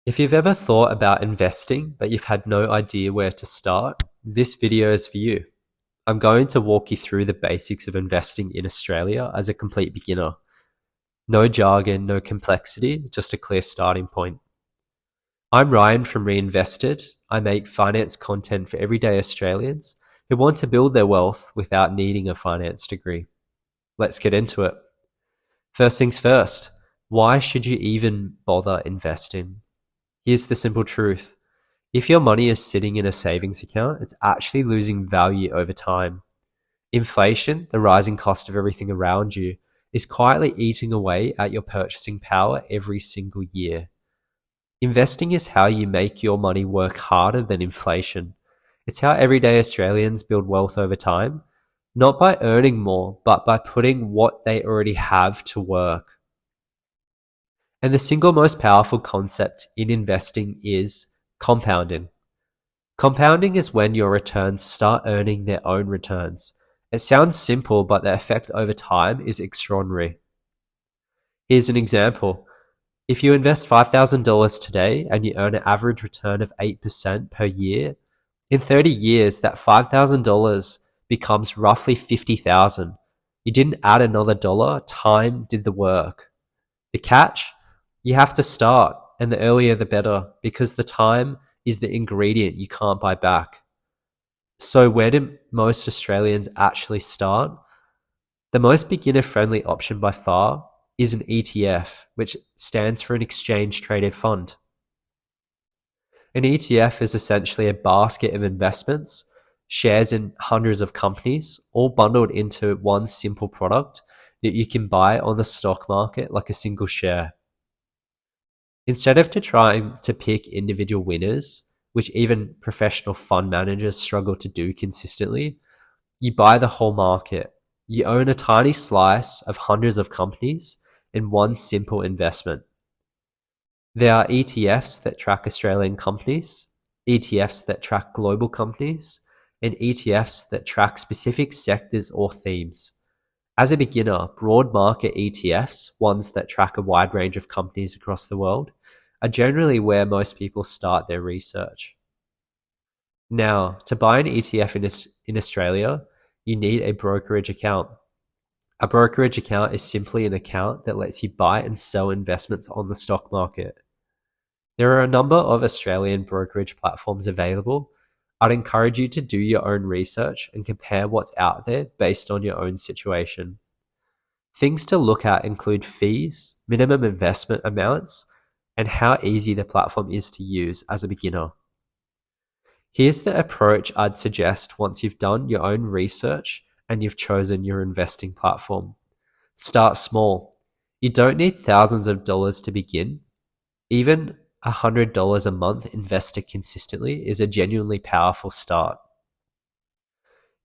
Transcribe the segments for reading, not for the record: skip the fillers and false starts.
If you've ever thought about investing, but you've had no idea where to start, this video is for you. I'm going to walk you through the basics of investing in Australia as a complete beginner. No jargon, no complexity, just a clear starting point. I'm Ryan from Reinvested. I make finance content for everyday Australians who want to build their wealth without needing a finance degree. Let's get into it. First things first, why should you even bother investing? Here's the simple truth. If your money is sitting in a savings account, it's actually losing value over time. Inflation, the rising cost of everything around you, is quietly eating away at your purchasing power every single year. Investing is how you make your money work harder than inflation. It's how everyday Australians build wealth over time, not by earning more, but by putting what they already have to work. And the single most powerful concept in investing is compounding. Compounding is when your returns start earning their own returns. It sounds simple, but the effect over time is extraordinary. Here's an example. If you invest $5,000 today and you earn an average return of 8% per year, in 30 years, that $5,000 becomes roughly $50,000. You didn't add another dollar, time did the work. The catch? You have to start, and the earlier the better, because the time is the ingredient you can't buy back. So where do most Australians actually start? The most beginner-friendly option by far is an ETF, which stands for an exchange-traded fund. An ETF is essentially a basket of investments, shares in hundreds of companies, all bundled into one simple product that you can buy on the stock market like a single share. Instead of trying to pick individual winners, which even professional fund managers struggle to do consistently, you buy the whole market. You own a tiny slice of hundreds of companies in one simple investment. There are ETFs that track Australian companies, ETFs that track global companies, and ETFs that track specific sectors or themes. As a beginner, broad market ETFs, ones that track a wide range of companies across the world, are generally where most people start their research. Now, to buy an ETF in Australia, you need a brokerage account. A brokerage account is simply an account that lets you buy and sell investments on the stock market. There are a number of Australian brokerage platforms available. I'd encourage you to do your own research and compare what's out there based on your own situation. Things to look at include fees, minimum investment amounts, and how easy the platform is to use as a beginner. Here's the approach I'd suggest once you've done your own research and you've chosen your investing platform. Start small. You don't need thousands of dollars to begin. Even $100 a month invested consistently is a genuinely powerful start.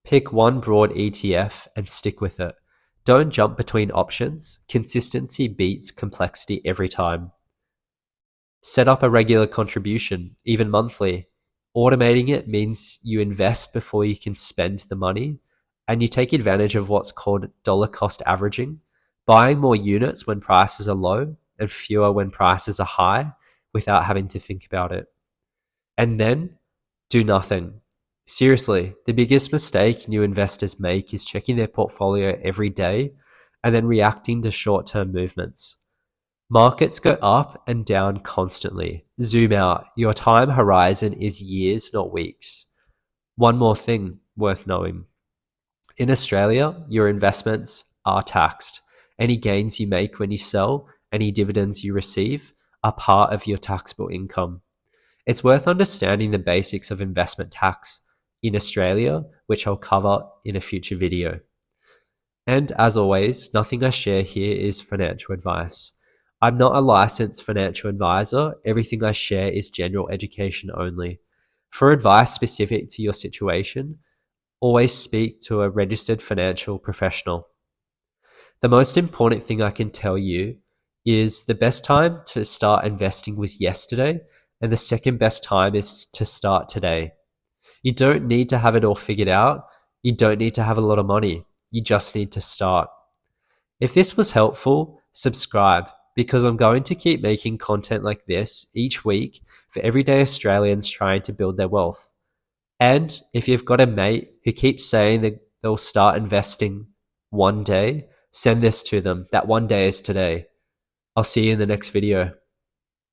Pick one broad ETF and stick with it. Don't jump between options. Consistency beats complexity every time. Set up a regular contribution, even monthly. Automating it means you invest before you can spend the money, and you take advantage of what's called dollar cost averaging, buying more units when prices are low and fewer when prices are high without having to think about it. And then do nothing. Seriously, the biggest mistake new investors make is checking their portfolio every day and then reacting to short-term movements. Markets go up and down constantly. Zoom out. Your time horizon is years, not weeks. One more thing worth knowing. In Australia, your investments are taxed. Any gains you make when you sell, any dividends you receive, are part of your taxable income. It's worth understanding the basics of investment tax in Australia, which I'll cover in a future video. And as always, nothing I share here is financial advice. I'm not a licensed financial advisor. Everything I share is general education only. For advice specific to your situation, always speak to a registered financial professional. The most important thing I can tell you is the best time to start investing was yesterday, and the second best time is to start today. You don't need to have it all figured out. You don't need to have a lot of money. You just need to start. If this was helpful, subscribe. because I'm going to keep making content like this each week for everyday Australians trying to build their wealth. And if you've got a mate who keeps saying that they'll start investing one day, send this to them. That one day is today. I'll see you in the next video.